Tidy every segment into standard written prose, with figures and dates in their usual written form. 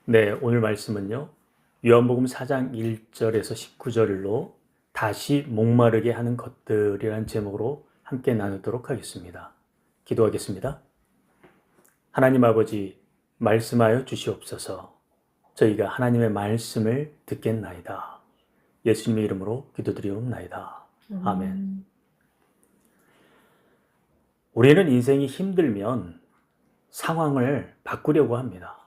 네, 오늘 말씀은요. 요한복음 4장 1절에서 19절로 다시 목마르게 하는 것들이라는 제목으로 함께 나누도록 하겠습니다. 기도하겠습니다. 하나님 아버지, 말씀하여 주시옵소서. 저희가 하나님의 말씀을 듣겠나이다. 예수님의 이름으로 기도드리옵나이다. 아멘. 우리는 인생이 힘들면 상황을 바꾸려고 합니다.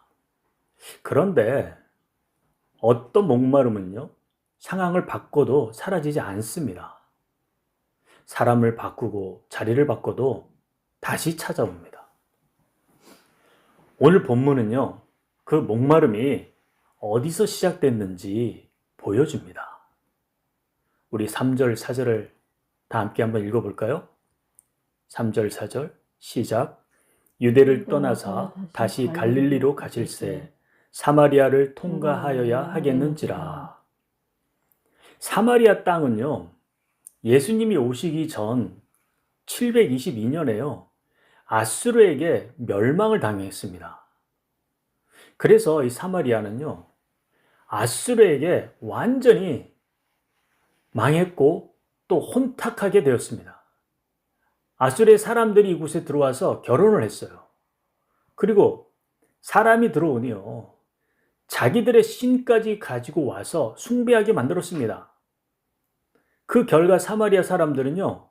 그런데 어떤 목마름은요, 상황을 바꿔도 사라지지 않습니다. 사람을 바꾸고 자리를 바꿔도 다시 찾아옵니다. 오늘 본문은요, 그 목마름이 어디서 시작됐는지 보여줍니다. 우리 3절, 4절을 다 함께 한번 읽어볼까요? 3절, 4절 시작. 유대를 떠나사 다시 갈릴리로 가실새 사마리아를 통과하여야 하겠는지라. 사마리아 땅은요, 예수님이 오시기 전 722년에요, 아수르에게 멸망을 당했습니다. 그래서 이 사마리아는요, 아수르에게 완전히 망했고 또 혼탁하게 되었습니다. 아수르의 사람들이 이곳에 들어와서 결혼을 했어요. 그리고 사람이 들어오니요, 자기들의 신까지 가지고 와서 숭배하게 만들었습니다. 그 결과 사마리아 사람들은요,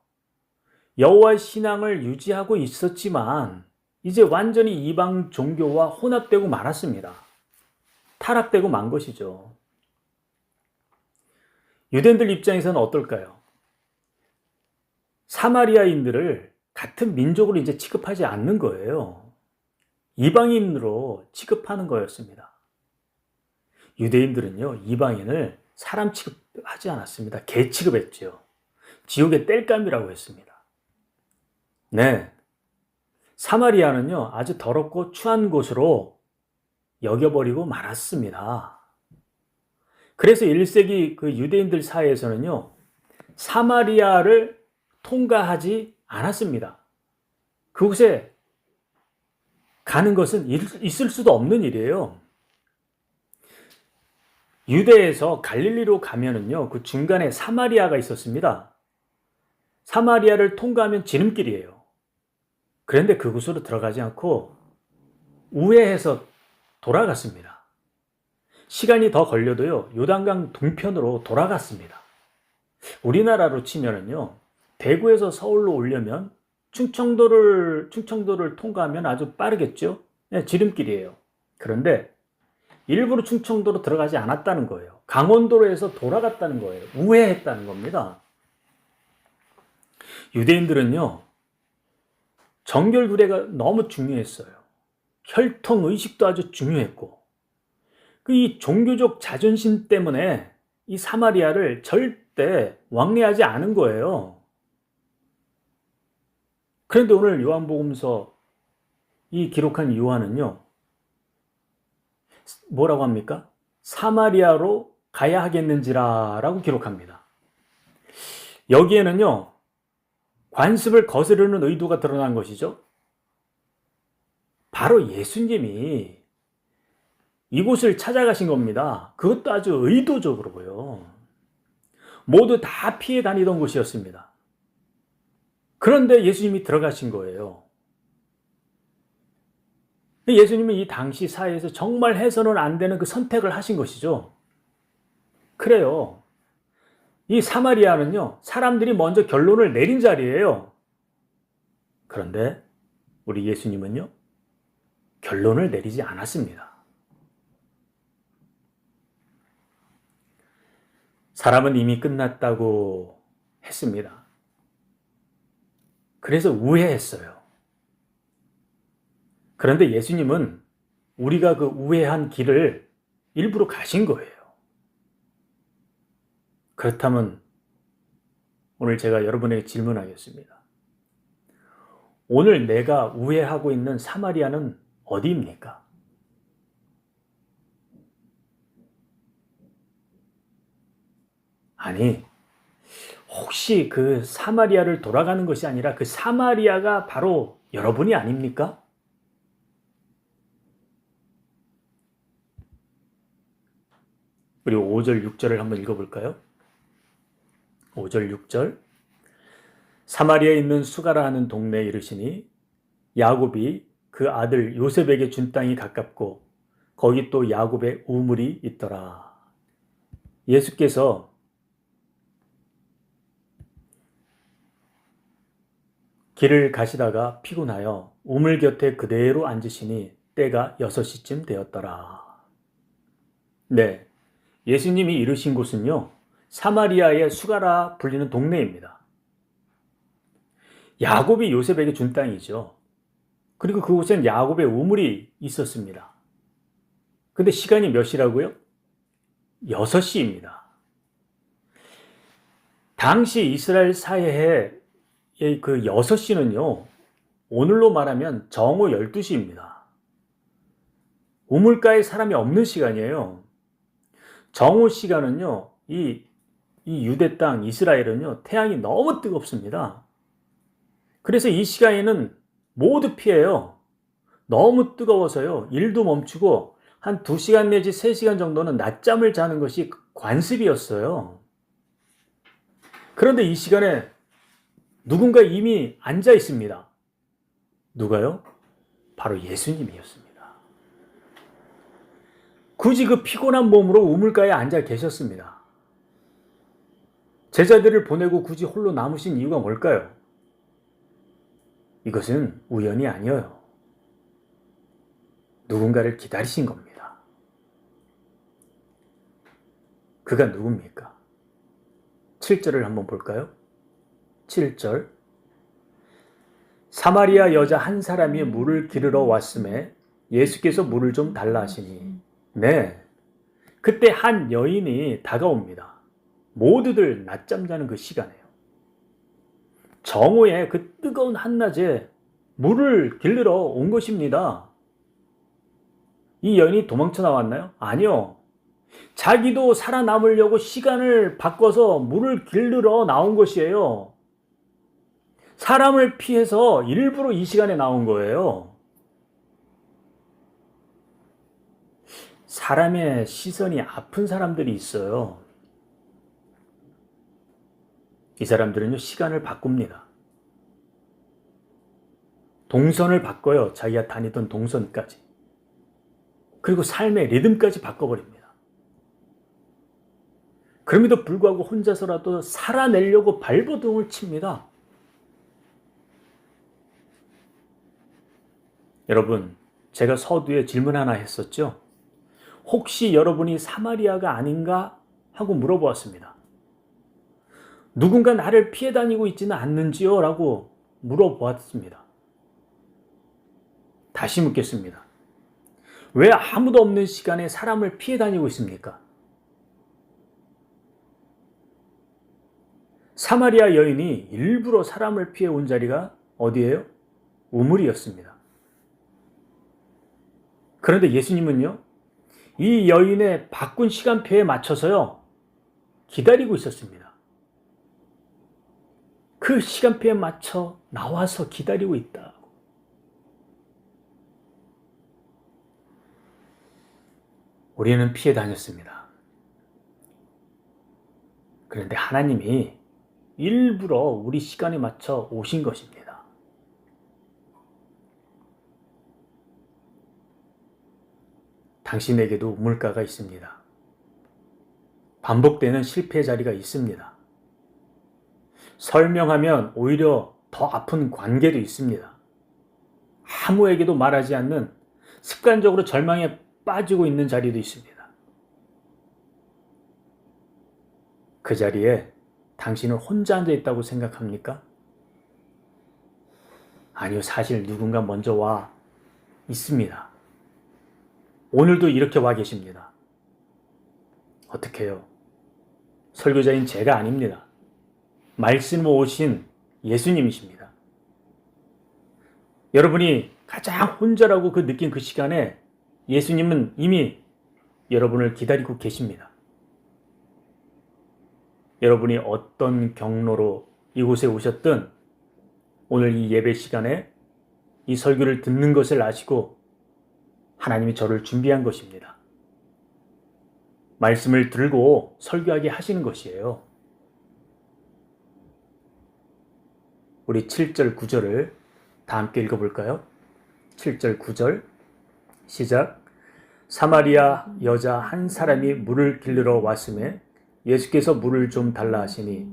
여호와의 신앙을 유지하고 있었지만 이제 완전히 이방 종교와 혼합되고 말았습니다. 타락되고 만 것이죠. 유대인들 입장에서는 어떨까요? 사마리아인들을 같은 민족으로 이제 취급하지 않는 거예요. 이방인으로 취급하는 거였습니다. 유대인들은요, 이방인을 사람 취급하지 않았습니다. 개 취급했죠. 지옥의 땔감이라고 했습니다. 네, 사마리아는요, 아주 더럽고 추한 곳으로 여겨버리고 말았습니다. 그래서 1세기 그 유대인들 사이에서는요, 사마리아를 통과하지 않았습니다. 그곳에 가는 것은 있을 수도 없는 일이에요. 유대에서 갈릴리로 가면은요, 그 중간에 사마리아가 있었습니다. 사마리아를 통과하면 지름길이에요. 그런데 그곳으로 들어가지 않고 우회해서 돌아갔습니다. 시간이 더 걸려도요, 요단강 동편으로 돌아갔습니다. 우리나라로 치면은요, 대구에서 서울로 오려면 충청도를 통과하면 아주 빠르겠죠? 네, 지름길이에요. 그런데 일부러 충청도로 들어가지 않았다는 거예요. 강원도로에서 돌아갔다는 거예요. 우회했다는 겁니다. 유대인들은요, 정결구례가 너무 중요했어요. 혈통의식도 아주 중요했고, 이 종교적 자존심 때문에 이 사마리아를 절대 왕래하지 않은 거예요. 그런데 오늘 요한복음서 이 기록한 요한은요, 뭐라고 합니까? 사마리아로 가야 하겠는지라 라고 기록합니다. 여기에는요, 관습을 거스르는 의도가 드러난 것이죠. 바로 예수님이 이곳을 찾아가신 겁니다. 그것도 아주 의도적으로요. 모두 다 피해 다니던 곳이었습니다. 그런데 예수님이 들어가신 거예요. 예수님은 이 당시 사회에서 정말 해서는 안 되는 그 선택을 하신 것이죠. 그래요. 이 사마리아는요, 사람들이 먼저 결론을 내린 자리예요. 그런데 우리 예수님은요, 결론을 내리지 않았습니다. 사람은 이미 끝났다고 했습니다. 그래서 우회했어요. 그런데 예수님은 우리가 그 우회한 길을 일부러 가신 거예요. 그렇다면 오늘 제가 여러분에게 질문하겠습니다. 오늘 내가 우회하고 있는 사마리아는 어디입니까? 아니, 혹시 그 사마리아를 돌아가는 것이 아니라 그 사마리아가 바로 여러분이 아닙니까? 우리 5절, 6절을 한번 읽어볼까요? 5절, 6절. 사마리아에 있는 수가라 하는 동네에 이르시니 야곱이 그 아들 요셉에게 준 땅이 가깝고 거기 또 야곱의 우물이 있더라. 예수께서 길을 가시다가 피곤하여 우물 곁에 그대로 앉으시니 때가 6시쯤 되었더라. 네, 예수님이 이르신 곳은요, 사마리아의 수가라 불리는 동네입니다. 야곱이 요셉에게 준 땅이죠. 그리고 그곳엔 야곱의 우물이 있었습니다. 근데 시간이 몇 시라고요? 6시입니다. 당시 이스라엘 사회의 그 6시는요, 오늘로 말하면 정오 12시입니다. 우물가에 사람이 없는 시간이에요. 정오 시간은요, 이 유대 땅 이스라엘은요, 태양이 너무 뜨겁습니다. 그래서 이 시간에는 모두 피해요. 너무 뜨거워서요, 일도 멈추고 한 2시간 내지 3시간 정도는 낮잠을 자는 것이 관습이었어요. 그런데 이 시간에 누군가 이미 앉아 있습니다. 누가요? 바로 예수님이었습니다. 굳이 그 피곤한 몸으로 우물가에 앉아 계셨습니다. 제자들을 보내고 굳이 홀로 남으신 이유가 뭘까요? 이것은 우연이 아니에요. 누군가를 기다리신 겁니다. 그가 누굽니까? 7절을 한번 볼까요? 7절. 사마리아 여자 한 사람이 물을 기르러 왔음에 예수께서 물을 좀 달라 하시니, 네, 그때 한 여인이 다가옵니다. 모두들 낮잠 자는 그 시간에요. 정오에 그 뜨거운 한낮에 물을 기르러 온 것입니다. 이 여인이 도망쳐 나왔나요? 아니요. 자기도 살아남으려고 시간을 바꿔서 물을 기르러 나온 것이에요. 사람을 피해서 일부러 이 시간에 나온 거예요. 사람의 시선이 아픈 사람들이 있어요. 이 사람들은요, 시간을 바꿉니다. 동선을 바꿔요. 자기가 다니던 동선까지. 그리고 삶의 리듬까지 바꿔버립니다. 그럼에도 불구하고 혼자서라도 살아내려고 발버둥을 칩니다. 여러분, 제가 서두에 질문 하나 했었죠? 혹시 여러분이 사마리아가 아닌가 하고 물어보았습니다. 누군가 나를 피해 다니고 있지는 않는지요? 라고 물어보았습니다. 다시 묻겠습니다. 왜 아무도 없는 시간에 사람을 피해 다니고 있습니까? 사마리아 여인이 일부러 사람을 피해 온 자리가 어디예요? 우물이었습니다. 그런데 예수님은요, 이 여인의 바꾼 시간표에 맞춰서요, 기다리고 있었습니다. 그 시간표에 맞춰 나와서 기다리고 있다. 우리는 피해 다녔습니다. 그런데 하나님이 일부러 우리 시간에 맞춰 오신 것입니다. 당신에게도 우물가가 있습니다. 반복되는 실패 자리가 있습니다. 설명하면 오히려 더 아픈 관계도 있습니다. 아무에게도 말하지 않는 습관적으로 절망에 빠지고 있는 자리도 있습니다. 그 자리에 당신은 혼자 앉아 있다고 생각합니까? 아니요, 사실 누군가 먼저 와 있습니다. 오늘도 이렇게 와 계십니다. 어떻게 해요? 설교자인 제가 아닙니다. 말씀으로 오신 예수님이십니다. 여러분이 가장 혼자라고 느낀 그 시간에 예수님은 이미 여러분을 기다리고 계십니다. 여러분이 어떤 경로로 이곳에 오셨든 오늘 이 예배 시간에 이 설교를 듣는 것을 아시고 하나님이 저를 준비한 것입니다. 말씀을 들고 설교하게 하시는 것이에요. 우리 7절 9절을 다 함께 읽어볼까요? 7절 9절 시작. 사마리아 여자 한 사람이 물을 길르러 왔음에 예수께서 물을 좀 달라 하시니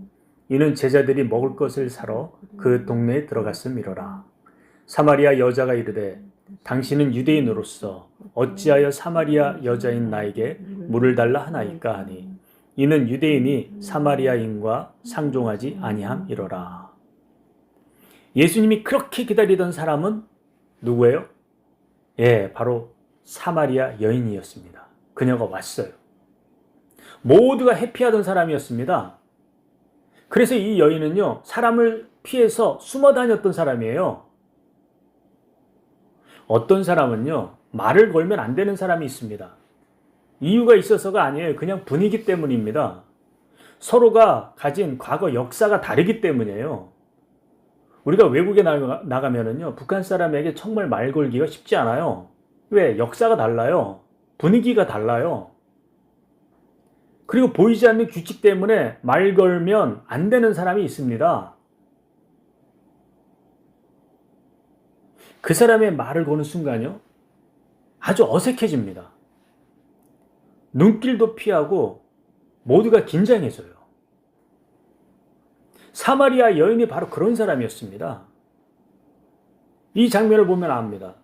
이는 제자들이 먹을 것을 사러 그 동네에 들어갔음이로라. 사마리아 여자가 이르되 당신은 유대인으로서 어찌하여 사마리아 여자인 나에게 물을 달라 하나이까 하니 이는 유대인이 사마리아인과 상종하지 아니함이로라. 예수님이 그렇게 기다리던 사람은 누구예요? 예, 바로 사마리아 여인이었습니다. 그녀가 왔어요. 모두가 회피하던 사람이었습니다. 그래서 이 여인은요, 사람을 피해서 숨어 다녔던 사람이에요. 어떤 사람은요, 말을 걸면 안 되는 사람이 있습니다. 이유가 있어서가 아니에요. 그냥 분위기 때문입니다. 서로가 가진 과거 역사가 다르기 때문이에요. 우리가 외국에 나가면은요, 북한 사람에게 정말 말 걸기가 쉽지 않아요. 왜? 역사가 달라요. 분위기가 달라요. 그리고 보이지 않는 규칙 때문에 말 걸면 안 되는 사람이 있습니다. 그 사람의 말을 거는 순간요, 아주 어색해집니다. 눈길도 피하고 모두가 긴장해져요. 사마리아 여인이 바로 그런 사람이었습니다. 이 장면을 보면 압니다.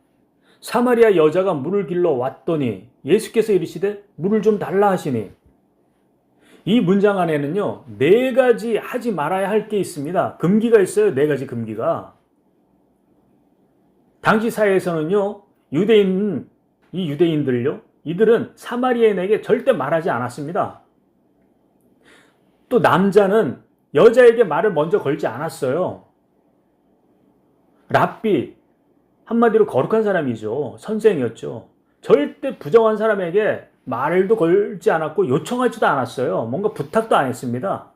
사마리아 여자가 물을 길러 왔더니 예수께서 이르시되 물을 좀 달라 하시니, 이 문장 안에는요, 4가지 하지 말아야 할 게 있습니다. 금기가 있어요. 4가지 금기가. 당시 사회에서는요, 이 유대인들요, 이들은 사마리아인에게 절대 말하지 않았습니다. 또 남자는 여자에게 말을 먼저 걸지 않았어요. 랍비, 한마디로 거룩한 사람이죠. 선생이었죠. 절대 부정한 사람에게 말도 걸지 않았고 요청하지도 않았어요. 뭔가 부탁도 안 했습니다.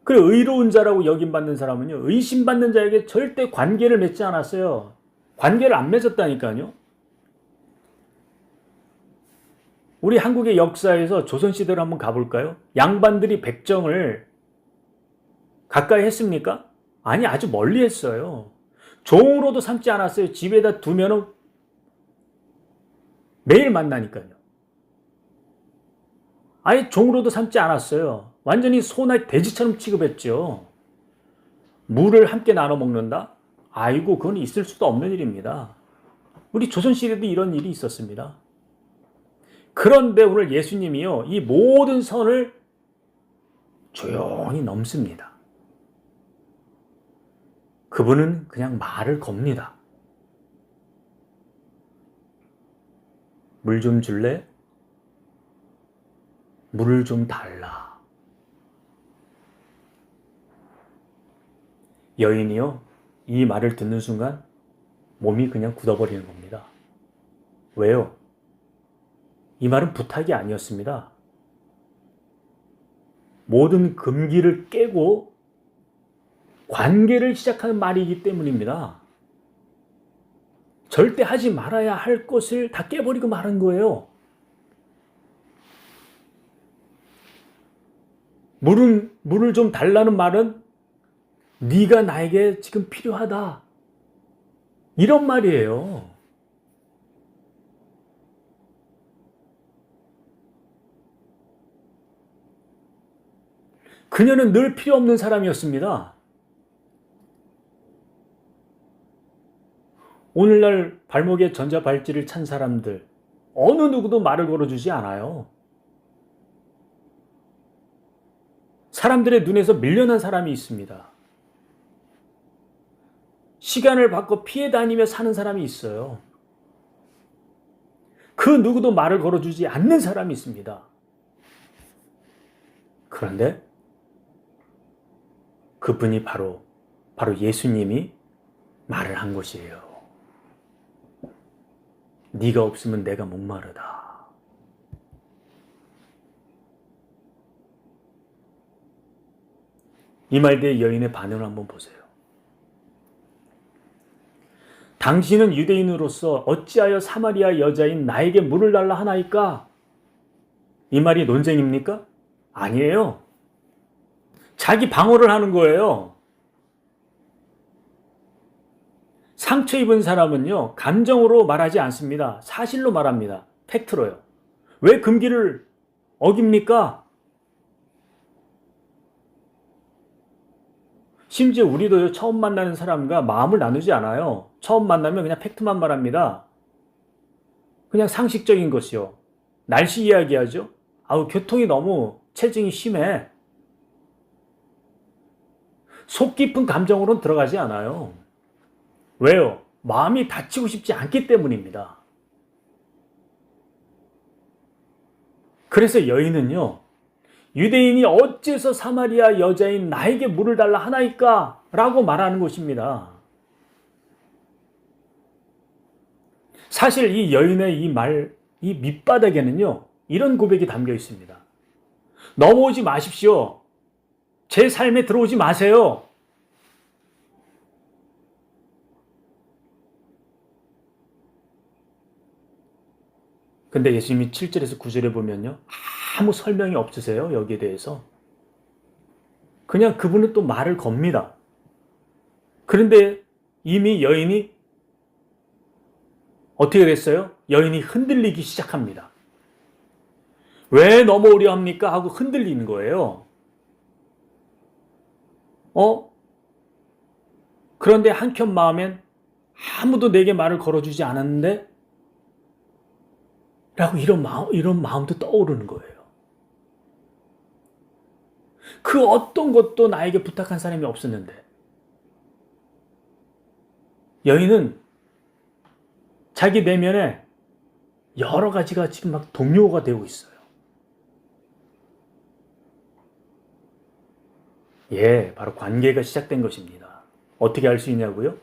그리고 의로운 자라고 여김받는 사람은요, 의심받는 자에게 절대 관계를 맺지 않았어요. 관계를 안 맺었다니까요. 우리 한국의 역사에서 조선시대로 한번 가볼까요? 양반들이 백정을 가까이 했습니까? 아니, 아주 멀리 했어요. 종으로도 삼지 않았어요. 집에다 두면 매일 만나니까요. 아예 종으로도 삼지 않았어요. 완전히 소나 돼지처럼 취급했죠. 물을 함께 나눠 먹는다? 아이고, 그건 있을 수도 없는 일입니다. 우리 조선시대도 이런 일이 있었습니다. 그런데 오늘 예수님이요, 이 모든 선을 조용히 넘습니다. 그분은 그냥 말을 겁니다. 물 좀 줄래? 물을 좀 달라. 여인이요, 이 말을 듣는 순간 몸이 그냥 굳어버리는 겁니다. 왜요? 이 말은 부탁이 아니었습니다. 모든 금기를 깨고 관계를 시작하는 말이기 때문입니다. 절대 하지 말아야 할 것을 다 깨버리고 말한 거예요. 물을 좀 달라는 말은 네가 나에게 지금 필요하다, 이런 말이에요. 그녀는 늘 필요 없는 사람이었습니다. 오늘날 발목에 전자발찌를 찬 사람들, 어느 누구도 말을 걸어주지 않아요. 사람들의 눈에서 밀려난 사람이 있습니다. 시간을 바꿔 피해 다니며 사는 사람이 있어요. 그 누구도 말을 걸어주지 않는 사람이 있습니다. 그런데 그분이 바로 예수님이 말을 한 것이에요. 네가 없으면 내가 목마르다. 이 말 뒤에 여인의 반응을 한번 보세요. 당신은 유대인으로서 어찌하여 사마리아 여자인 나에게 물을 달라 하나이까? 이 말이 논쟁입니까? 아니에요. 자기 방어를 하는 거예요. 상처 입은 사람은요, 감정으로 말하지 않습니다. 사실로 말합니다. 팩트로요. 왜 금기를 어깁니까? 심지어 우리도 처음 만나는 사람과 마음을 나누지 않아요. 처음 만나면 그냥 팩트만 말합니다. 그냥 상식적인 것이요. 날씨 이야기하죠. 아우, 교통이 너무 체증이 심해. 속 깊은 감정으로는 들어가지 않아요. 왜요? 마음이 다치고 싶지 않기 때문입니다. 그래서 여인은요, 유대인이 어째서 사마리아 여자인 나에게 물을 달라 하나이까? 라고 말하는 것입니다. 사실 이 여인의 이 밑바닥에는요, 이런 고백이 담겨 있습니다. 넘어오지 마십시오. 제 삶에 들어오지 마세요. 근데 예수님이 7절에서 9절에 보면요, 아무 설명이 없으세요, 여기에 대해서. 그냥 그분은 또 말을 겁니다. 그런데 이미 여인이 어떻게 됐어요? 여인이 흔들리기 시작합니다. 왜 넘어오려 합니까? 하고 흔들리는 거예요. 그런데 한켠 마음엔 아무도 내게 말을 걸어주지 않았는데? 라고 이런 마음도 떠오르는 거예요. 그 어떤 것도 나에게 부탁한 사람이 없었는데. 여인은 자기 내면에 여러 가지가 지금 막 동요가 되고 있어요. 예, 바로 관계가 시작된 것입니다. 어떻게 알 수 있냐고요?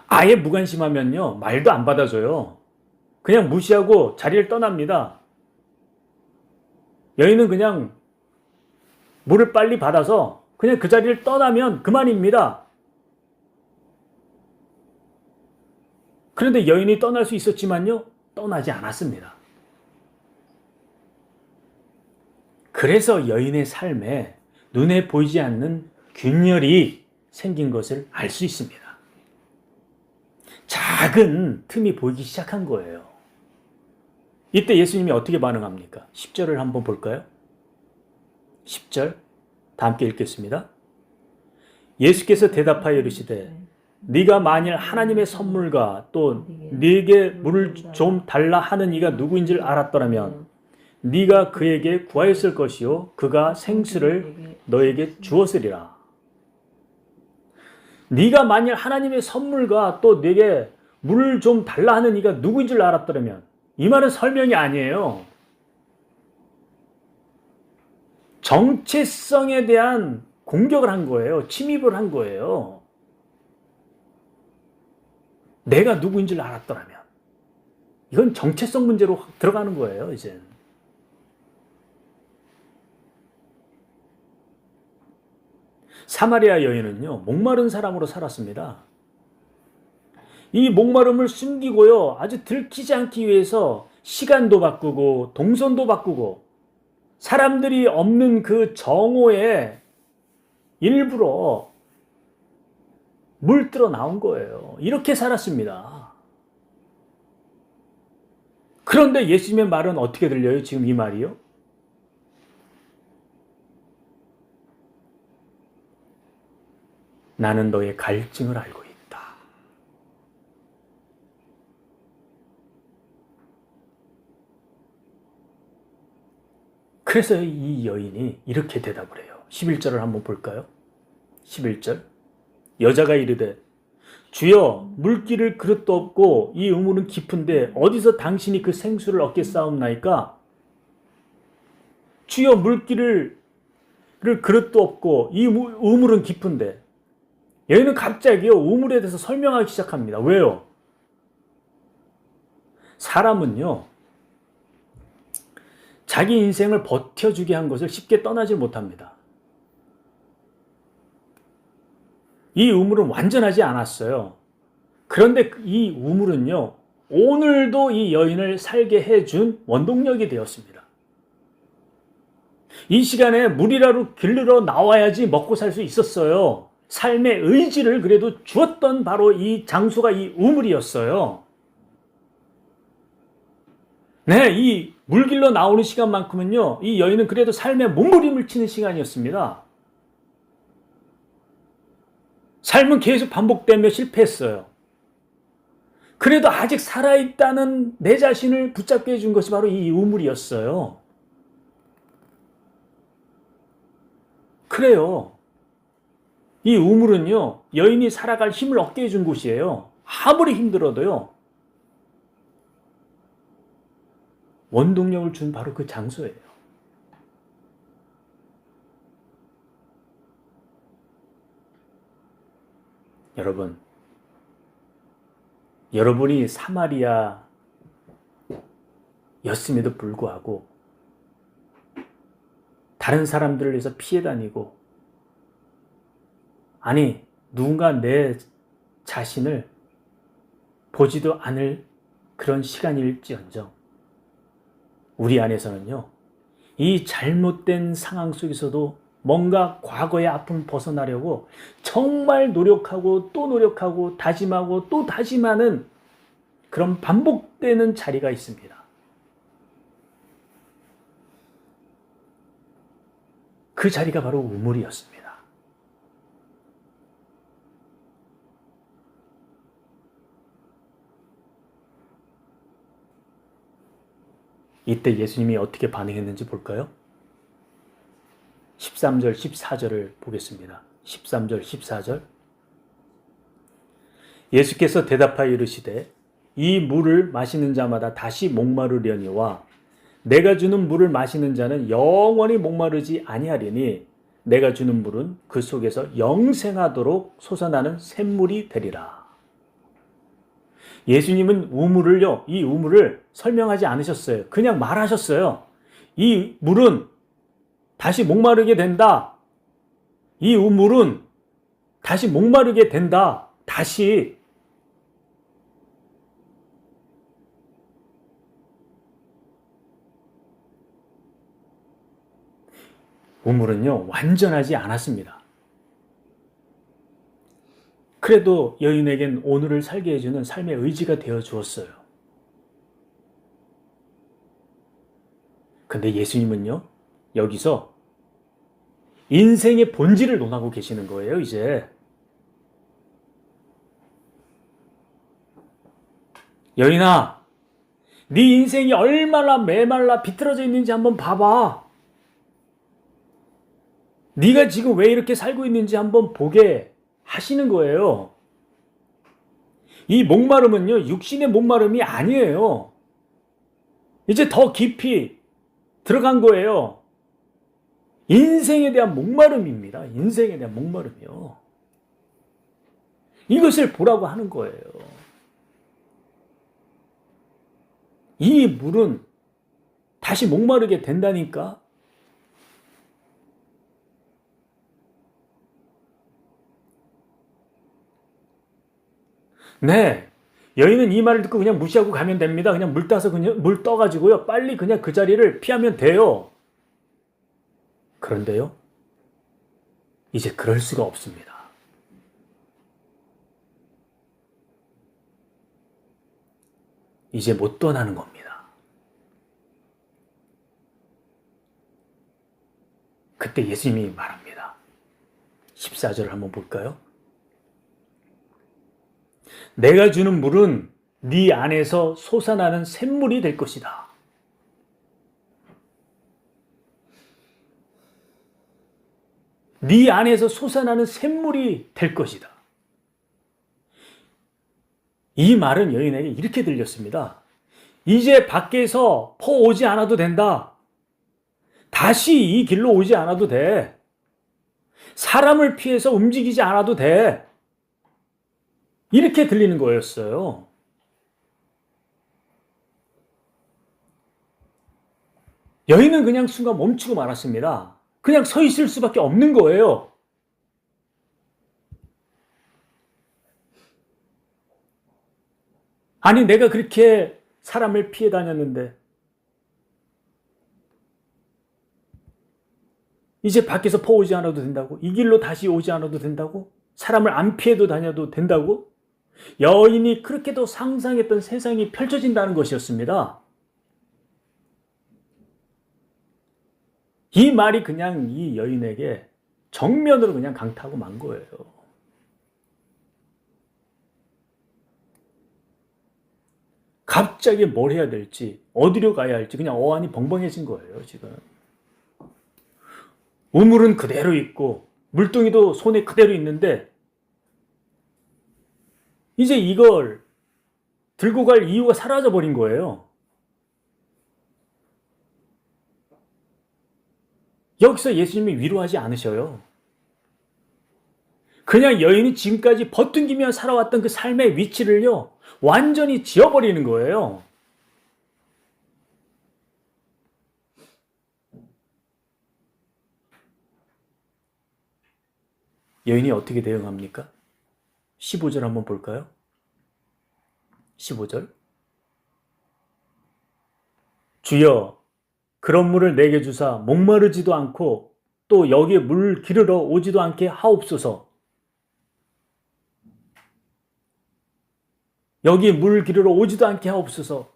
아예 무관심하면요, 말도 안 받아줘요. 그냥 무시하고 자리를 떠납니다. 여인은 그냥 물을 빨리 받아서 그냥 그 자리를 떠나면 그만입니다. 그런데 여인이 떠날 수 있었지만요, 떠나지 않았습니다. 그래서 여인의 삶에 눈에 보이지 않는 균열이 생긴 것을 알 수 있습니다. 작은 틈이 보이기 시작한 거예요. 이때 예수님이 어떻게 반응합니까? 10절을 한번 볼까요? 10절 다 함께 읽겠습니다. 예수께서 대답하여 이르시되 네가 만일 하나님의 선물과 또 네게 물을 좀 달라 하는 이가 누구인지를 알았더라면 네가 그에게 구하였을 것이요 그가 생수를 너에게 주었으리라. 네가 만일 하나님의 선물과 또 네게 물을 좀 달라 하는 이가 누구인 줄 알았더라면, 이 말은 설명이 아니에요. 정체성에 대한 공격을 한 거예요. 침입을 한 거예요. 내가 누구인 줄 알았더라면. 이건 정체성 문제로 들어가는 거예요, 이제. 사마리아 여인은요, 목마른 사람으로 살았습니다. 이 목마름을 숨기고요, 아주 들키지 않기 위해서 시간도 바꾸고 동선도 바꾸고 사람들이 없는 그 정오에 일부러 물들어 나온 거예요. 이렇게 살았습니다. 그런데 예수님의 말은 어떻게 들려요? 지금 이 말이요? 나는 너의 갈증을 알고 있다. 그래서 이 여인이 이렇게 대답을 해요. 11절을 한번 볼까요? 11절. 여자가 이르되 주여 물기를 그릇도 없고 이 우물은 깊은데 어디서 당신이 그 생수를 얻겠사옵나이까? 주여 물기를 그릇도 없고 이 우물은 깊은데. 여인은 갑자기요, 우물에 대해서 설명하기 시작합니다. 왜요? 사람은요, 자기 인생을 버텨주게 한 것을 쉽게 떠나지 못합니다. 이 우물은 완전하지 않았어요. 그런데 이 우물은요, 오늘도 이 여인을 살게 해준 원동력이 되었습니다. 이 시간에 물이라도 길르러 나와야지 먹고 살 수 있었어요. 삶의 의지를 그래도 주었던 바로 이 장소가 이 우물이었어요. 네, 이 물 길러 나오는 시간만큼은요, 이 여인은 그래도 삶의 몸부림을 치는 시간이었습니다. 삶은 계속 반복되며 실패했어요. 그래도 아직 살아있다는 내 자신을 붙잡게 해준 것이 바로 이 우물이었어요. 그래요. 이 우물은요, 여인이 살아갈 힘을 얻게 해준 곳이에요. 아무리 힘들어도요, 원동력을 준 바로 그 장소예요. 여러분, 여러분이 사마리아였음에도 불구하고 다른 사람들을 위해서 피해 다니고, 아니 누군가 내 자신을 보지도 않을 그런 시간일지언정 우리 안에서는요, 이 잘못된 상황 속에서도 뭔가 과거의 아픔을 벗어나려고 정말 노력하고 또 노력하고 다짐하고 또 다짐하는 그런 반복되는 자리가 있습니다. 그 자리가 바로 우물이었습니다. 이때 예수님이 어떻게 반응했는지 볼까요? 13절, 14절을 보겠습니다. 13절, 14절. 예수께서 대답하여 이르시되 이 물을 마시는 자마다 다시 목마르려니와 내가 주는 물을 마시는 자는 영원히 목마르지 아니하리니 내가 주는 물은 그 속에서 영생하도록 솟아나는 샘물이 되리라. 예수님은 이 우물을 설명하지 않으셨어요. 그냥 말하셨어요. 이 물은 다시 목마르게 된다. 이 우물은 다시 목마르게 된다. 다시. 우물은요, 완전하지 않았습니다. 그래도 여인에겐 오늘을 살게 해주는 삶의 의지가 되어 주었어요. 근데 예수님은요, 여기서 인생의 본질을 논하고 계시는 거예요, 이제. 여인아, 네 인생이 얼마나 메말라 비틀어져 있는지 한번 봐봐. 네가 지금 왜 이렇게 살고 있는지 한번 보게 하시는 거예요. 이 목마름은요, 육신의 목마름이 아니에요. 이제 더 깊이 들어간 거예요. 인생에 대한 목마름입니다. 인생에 대한 목마름이요. 이것을 보라고 하는 거예요. 이 물은 다시 목마르게 된다니까. 네. 여인은 이 말을 듣고 그냥 무시하고 가면 됩니다. 그냥 물 떠가지고요. 빨리 그냥 그 자리를 피하면 돼요. 그런데요, 이제 그럴 수가 없습니다. 이제 못 떠나는 겁니다. 그때 예수님이 말합니다. 14절을 한번 볼까요? 내가 주는 물은 네 안에서 솟아나는 샘물이 될 것이다. 네 안에서 솟아나는 샘물이 될 것이다. 이 말은 여인에게 이렇게 들렸습니다. 이제 밖에서 퍼오지 않아도 된다. 다시 이 길로 오지 않아도 돼. 사람을 피해서 움직이지 않아도 돼. 이렇게 들리는 거였어요. 여인은 그냥 순간 멈추고 말았습니다. 그냥 서 있을 수밖에 없는 거예요. 아니, 내가 그렇게 사람을 피해 다녔는데 이제 밖에서 퍼오지 않아도 된다고? 이 길로 다시 오지 않아도 된다고? 사람을 안 피해도 다녀도 된다고? 여인이 그렇게도 상상했던 세상이 펼쳐진다는 것이었습니다. 이 말이 그냥 이 여인에게 정면으로 그냥 강타하고 만 거예요. 갑자기 뭘 해야 될지, 어디로 가야 할지 그냥 어안이 벙벙해진 거예요, 지금. 우물은 그대로 있고 물동이도 손에 그대로 있는데 이제 이걸 들고 갈 이유가 사라져 버린 거예요. 여기서 예수님이 위로하지 않으셔요. 그냥 여인이 지금까지 버팅기며 살아왔던 그 삶의 위치를요, 완전히 지워버리는 거예요. 여인이 어떻게 대응합니까? 15절 한번 볼까요? 15절. 주여, 그런 물을 내게 주사 목마르지도 않고 또 여기에 물 기르러 오지도 않게 하옵소서. 여기에 물 기르러 오지도 않게 하옵소서.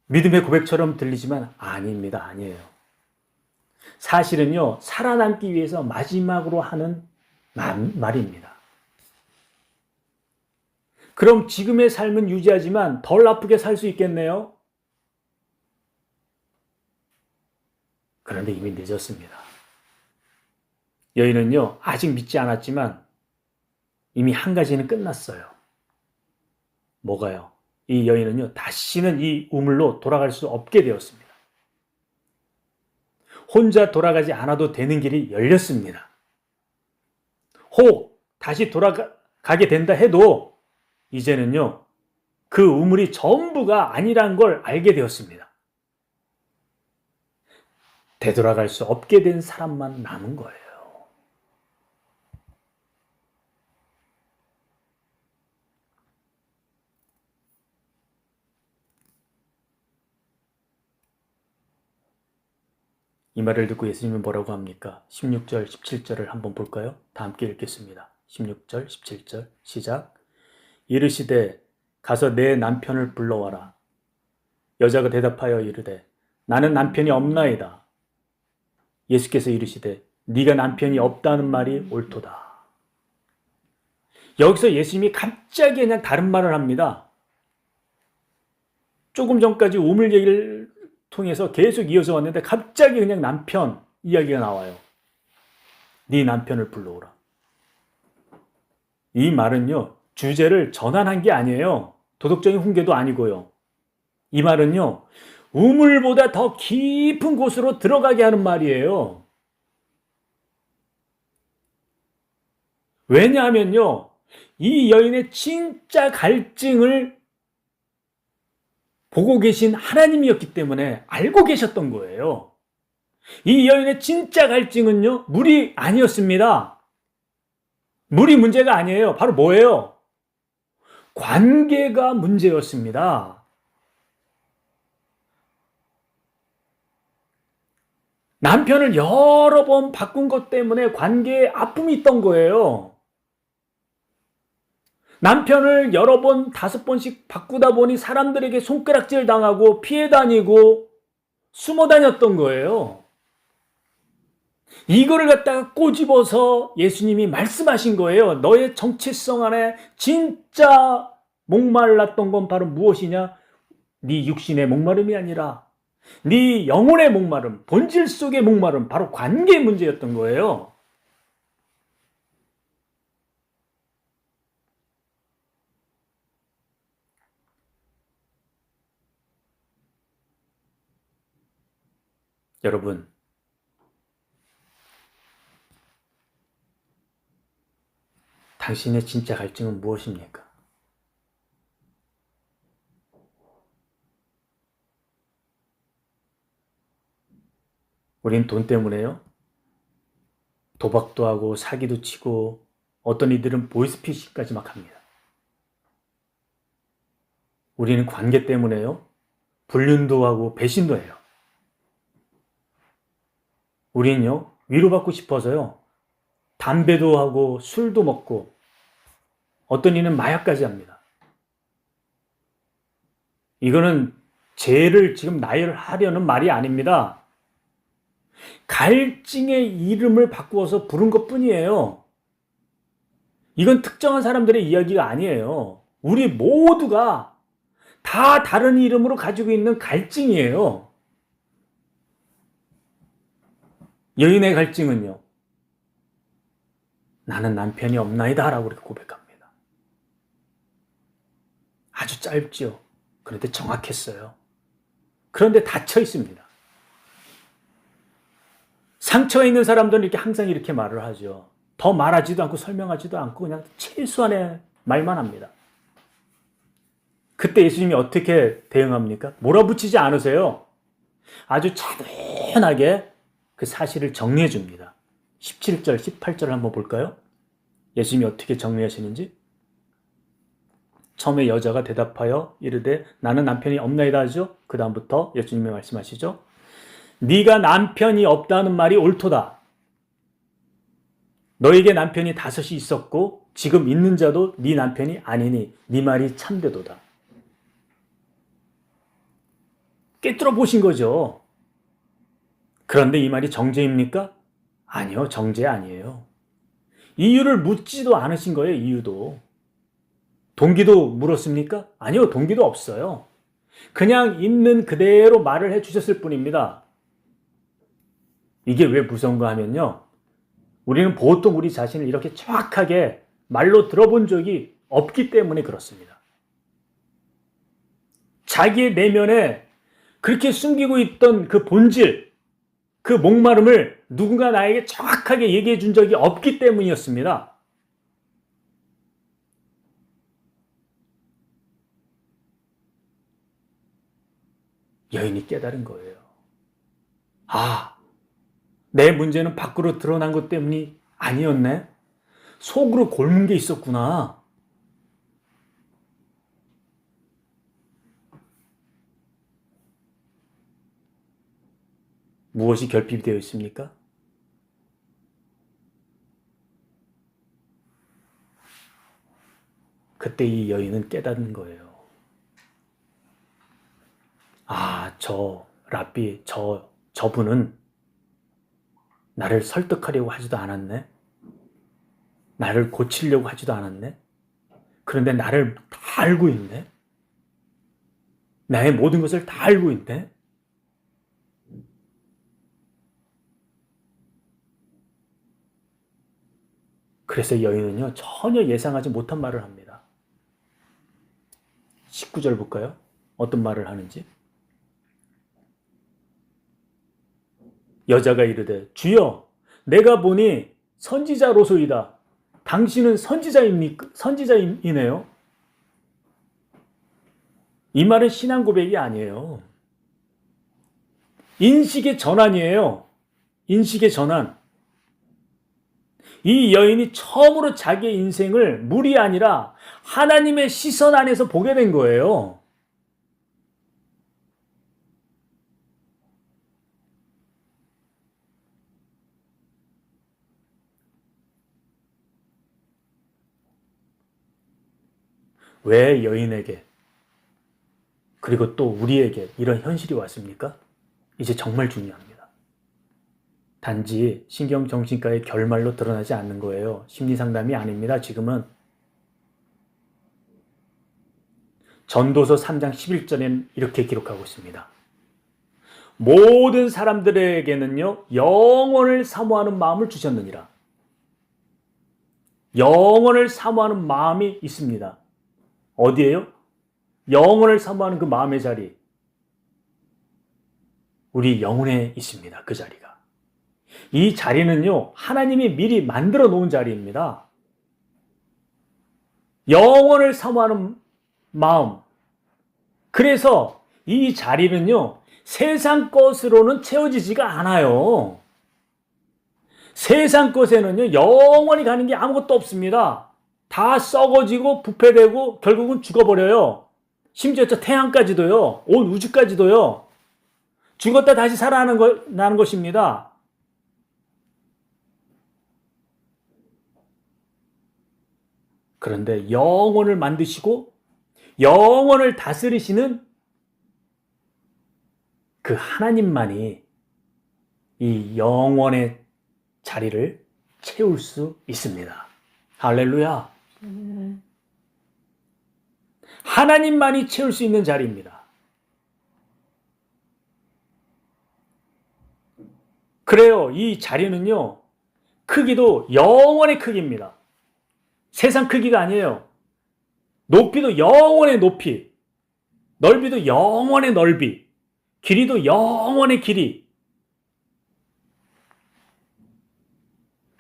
믿음의 고백처럼 들리지만 아닙니다. 아니에요. 사실은요, 살아남기 위해서 마지막으로 하는 말입니다. 그럼 지금의 삶은 유지하지만 덜 아프게 살 수 있겠네요? 그런데 이미 늦었습니다. 여인은요, 아직 믿지 않았지만 이미 한 가지는 끝났어요. 뭐가요? 이 여인은요, 다시는 이 우물로 돌아갈 수 없게 되었습니다. 혼자 돌아가지 않아도 되는 길이 열렸습니다. 혹 다시 돌아가게 된다 해도 이제는요, 그 우물이 전부가 아니란 걸 알게 되었습니다. 되돌아갈 수 없게 된 사람만 남은 거예요. 이 말을 듣고 예수님은 뭐라고 합니까? 16절, 17절을 한번 볼까요? 다 함께 읽겠습니다. 16절, 17절 시작. 이르시되 가서 내 남편을 불러와라. 여자가 대답하여 이르되 나는 남편이 없나이다. 예수께서 이르시되 네가 남편이 없다는 말이 옳도다. 여기서 예수님이 갑자기 그냥 다른 말을 합니다. 조금 전까지 우물 얘기를 통해서 계속 이어져 왔는데 갑자기 그냥 남편 이야기가 나와요. 네 남편을 불러오라. 이 말은요, 주제를 전환한 게 아니에요. 도덕적인 훈계도 아니고요. 이 말은요, 우물보다 더 깊은 곳으로 들어가게 하는 말이에요. 왜냐하면요, 이 여인의 진짜 갈증을 보고 계신 하나님이었기 때문에 알고 계셨던 거예요. 이 여인의 진짜 갈증은요, 물이 아니었습니다. 물이 문제가 아니에요. 바로 뭐예요? 관계가 문제였습니다. 남편을 여러 번 바꾼 것 때문에 관계에 아픔이 있던 거예요. 남편을 여러 번, 5번씩 바꾸다 보니 사람들에게 손가락질 당하고 피해 다니고 숨어 다녔던 거예요. 이거를 갖다가 꼬집어서 예수님이 말씀하신 거예요. 너의 정체성 안에 진짜 목말랐던 건 바로 무엇이냐? 네 육신의 목마름이 아니라 네 영혼의 목마름, 본질 속의 목마름, 바로 관계 문제였던 거예요. 여러분, 당신의 진짜 갈증은 무엇입니까? 우린 돈 때문에요. 도박도 하고 사기도 치고 어떤 이들은 보이스피싱까지 막 합니다. 우리는 관계 때문에요. 불륜도 하고 배신도 해요. 우리는요. 위로받고 싶어서요. 담배도 하고 술도 먹고 어떤 이는 마약까지 합니다. 이거는 죄를 지금 나열하려는 말이 아닙니다. 갈증의 이름을 바꾸어서 부른 것뿐이에요. 이건 특정한 사람들의 이야기가 아니에요. 우리 모두가 다 다른 이름으로 가지고 있는 갈증이에요. 여인의 갈증은요. 나는 남편이 없나이다 라고 그렇게 고백합니다. 아주 짧지요. 그런데 정확했어요. 그런데 닫혀 있습니다. 상처가 있는 사람들은 이렇게 항상 이렇게 말을 하죠. 더 말하지도 않고 설명하지도 않고 그냥 최소한의 말만 합니다. 그때 예수님이 어떻게 대응합니까? 몰아붙이지 않으세요. 아주 차분하게 그 사실을 정리해 줍니다. 17절, 18절을 한번 볼까요? 예수님이 어떻게 정리하시는지. 처음에 여자가 대답하여 이르되 나는 남편이 없나이다 하죠. 그 다음부터 예수님이 말씀하시죠. 네가 남편이 없다는 말이 옳도다. 너에게 남편이 5이 있었고 지금 있는 자도 네 남편이 아니니 네 말이 참되도다. 꿰뚫어 보신 거죠. 그런데 이 말이 정죄입니까? 아니요, 정죄 아니에요. 이유를 묻지도 않으신 거예요, 이유도. 동기도 물었습니까? 아니요, 동기도 없어요. 그냥 있는 그대로 말을 해주셨을 뿐입니다. 이게 왜 무서운가 하면요. 우리는 보통 우리 자신을 이렇게 정확하게 말로 들어본 적이 없기 때문에 그렇습니다. 자기의 내면에 그렇게 숨기고 있던 그 본질, 그 목마름을 누군가 나에게 정확하게 얘기해 준 적이 없기 때문이었습니다. 여인이 깨달은 거예요. 아, 내 문제는 밖으로 드러난 것 때문이 아니었네. 속으로 골문 게 있었구나. 무엇이 결핍이 되어 있습니까? 그때 이 여인은 깨닫는 거예요. 아, 랍비, 저분은 나를 설득하려고 하지도 않았네. 나를 고치려고 하지도 않았네. 그런데 나를 다 알고 있네. 나의 모든 것을 다 알고 있네. 그래서 여인은요, 전혀 예상하지 못한 말을 합니다. 19절 볼까요? 어떤 말을 하는지. 여자가 이르되 주여 내가 보니 선지자로소이다. 당신은 선지자이네요. 이 말은 신앙 고백이 아니에요. 인식의 전환이에요. 인식의 전환. 이 여인이 처음으로 자기의 인생을 물이 아니라 하나님의 시선 안에서 보게 된 거예요. 왜 여인에게 그리고 또 우리에게 이런 현실이 왔습니까? 이제 정말 중요합니다. 단지 신경정신과의 결말로 드러나지 않는 거예요. 심리상담이 아닙니다. 지금은. 전도서 3장 11절에는 이렇게 기록하고 있습니다. 모든 사람들에게는요, 영원을 사모하는 마음을 주셨느니라. 영원을 사모하는 마음이 있습니다. 어디에요? 영혼을 사모하는 그 마음의 자리. 우리 영혼에 있습니다. 그 자리가. 이 자리는요, 하나님이 미리 만들어 놓은 자리입니다. 영혼을 사모하는 마음. 그래서 이 자리는요, 세상 것으로는 채워지지가 않아요. 세상 것에는요, 영원히 가는 게 아무것도 없습니다. 다 썩어지고 부패되고 결국은 죽어버려요. 심지어 저 태양까지도요, 온 우주까지도요, 죽었다 다시 살아나는 것입니다. 그런데 영혼을 만드시고 영혼을 다스리시는 그 하나님만이 이 영혼의 자리를 채울 수 있습니다. 할렐루야. 하나님만이 채울 수 있는 자리입니다. 그래요. 이 자리는요, 크기도 영혼의 크기입니다. 세상 크기가 아니에요. 높이도 영혼의 높이, 넓이도 영혼의 넓이, 길이도 영혼의 길이.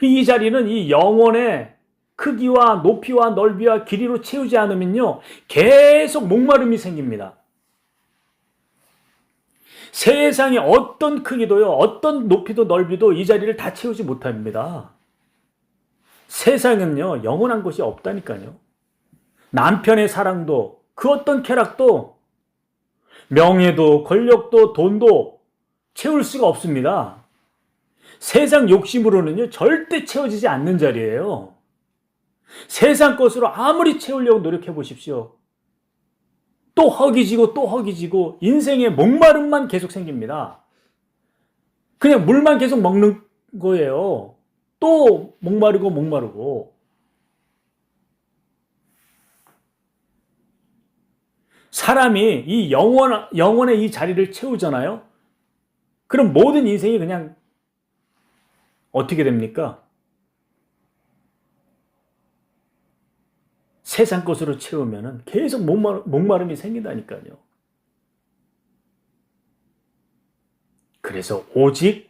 이 자리는 이 영혼의 크기와 높이와 넓이와 길이로 채우지 않으면요, 계속 목마름이 생깁니다. 세상의 어떤 크기도요, 어떤 높이도 넓이도 이 자리를 다 채우지 못합니다. 세상은요, 영원한 것이 없다니까요. 남편의 사랑도, 그 어떤 쾌락도, 명예도, 권력도, 돈도 채울 수가 없습니다. 세상 욕심으로는요, 절대 채워지지 않는 자리예요. 세상 것으로 아무리 채우려고 노력해 보십시오. 또 허기지고 또 허기지고 인생의 목마름만 계속 생깁니다. 그냥 물만 계속 먹는 거예요. 또 목마르고. 사람이 이 영혼의 이 자리를 채우잖아요. 그럼 모든 인생이 그냥 어떻게 됩니까? 세상 것으로 채우면 계속 목마름이 생긴다니까요. 그래서 오직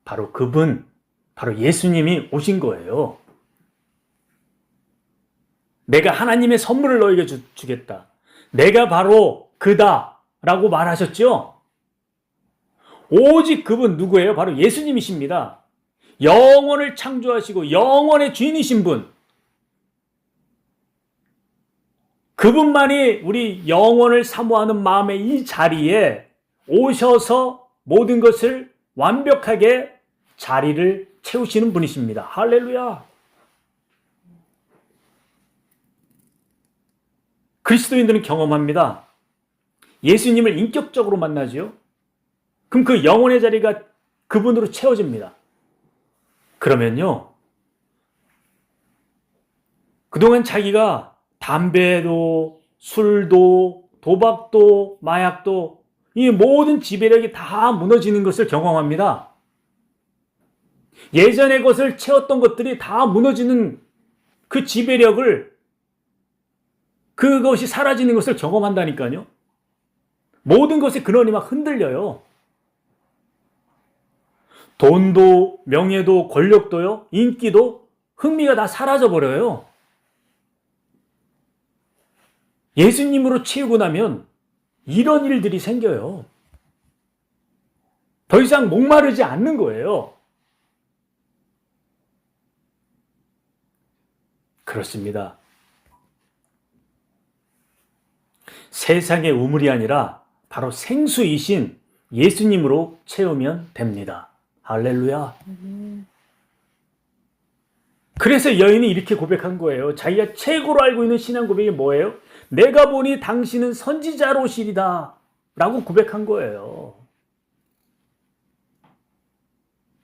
바로 그분, 바로 예수님이 오신 거예요. 내가 하나님의 선물을 너에게 주겠다. 내가 바로 그다 라고 말하셨죠? 오직 그분 누구예요? 바로 예수님이십니다. 영혼을 창조하시고 영혼의 주인이신 분. 그분만이 우리 영혼을 사모하는 마음의 이 자리에 오셔서 모든 것을 완벽하게 자리를 채우시는 분이십니다. 할렐루야. 그리스도인들은 경험합니다. 예수님을 인격적으로 만나지요. 그럼 그 영혼의 자리가 그분으로 채워집니다. 그러면요, 그동안 자기가 담배도, 술도, 도박도, 마약도, 이 모든 지배력이 다 무너지는 것을 경험합니다. 예전의 것을 채웠던 것들이 다 무너지는 그 지배력을, 그것이 사라지는 것을 경험한다니까요. 모든 것의 근원이 막 흔들려요. 돈도, 명예도, 권력도요, 인기도, 흥미가 다 사라져버려요. 예수님으로 채우고 나면 이런 일들이 생겨요. 더 이상 목마르지 않는 거예요. 그렇습니다. 세상의 우물이 아니라 바로 생수이신 예수님으로 채우면 됩니다. 할렐루야. 그래서 여인이 이렇게 고백한 거예요. 자기가 최고로 알고 있는 신앙 고백이 뭐예요? 내가 보니 당신은 선지자로시리다 라고 고백한 거예요.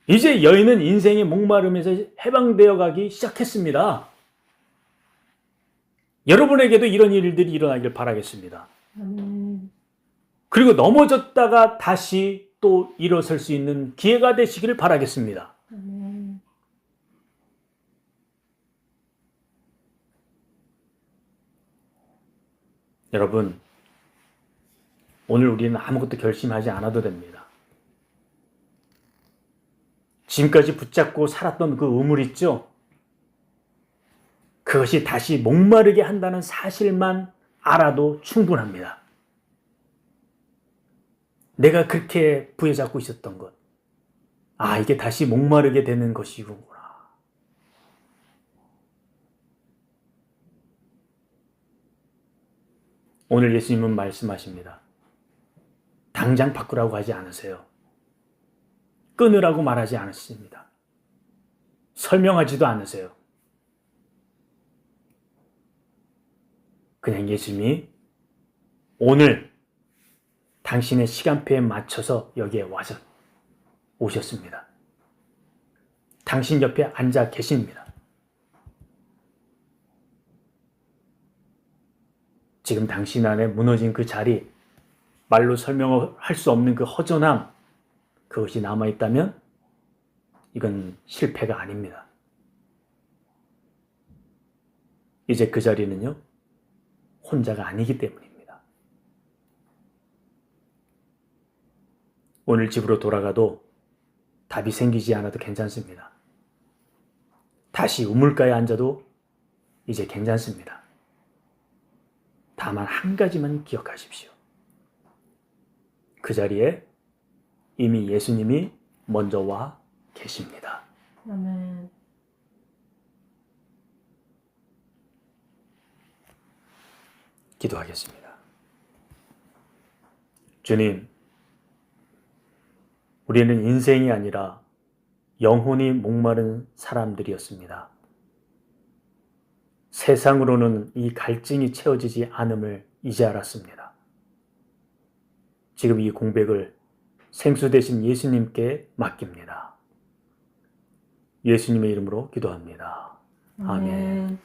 이제 여인은 인생의 목마름에서 해방되어 가기 시작했습니다. 여러분에게도 이런 일들이 일어나길 바라겠습니다. 그리고 넘어졌다가 다시 또 일어설 수 있는 기회가 되시기를 바라겠습니다. 여러분, 오늘 우리는 아무것도 결심하지 않아도 됩니다. 지금까지 붙잡고 살았던 그 우물 있죠? 그것이 다시 목마르게 한다는 사실만 알아도 충분합니다. 내가 그렇게 부여잡고 있었던 것, 아, 이게 다시 목마르게 되는 것이구나. 오늘 예수님은 말씀하십니다. 당장 바꾸라고 하지 않으세요. 끊으라고 말하지 않으십니다. 설명하지도 않으세요. 그냥 예수님이 오늘 당신의 시간표에 맞춰서 여기에 오셨습니다. 당신 옆에 앉아 계십니다. 지금 당신 안에 무너진 그 자리, 말로 설명할 수 없는 그 허전함, 그것이 남아있다면 이건 실패가 아닙니다. 이제 그 자리는요, 혼자가 아니기 때문입니다. 오늘 집으로 돌아가도 답이 생기지 않아도 괜찮습니다. 다시 우물가에 앉아도 이제 괜찮습니다. 다만 한 가지만 기억하십시오. 그 자리에 이미 예수님이 먼저 와 계십니다. 아멘. 기도하겠습니다. 주님, 우리는 인생이 아니라 영혼이 목마른 사람들이었습니다. 세상으로는 이 갈증이 채워지지 않음을 이제 알았습니다. 지금 이 공백을 생수 되신 예수님께 맡깁니다. 예수님의 이름으로 기도합니다. 아멘.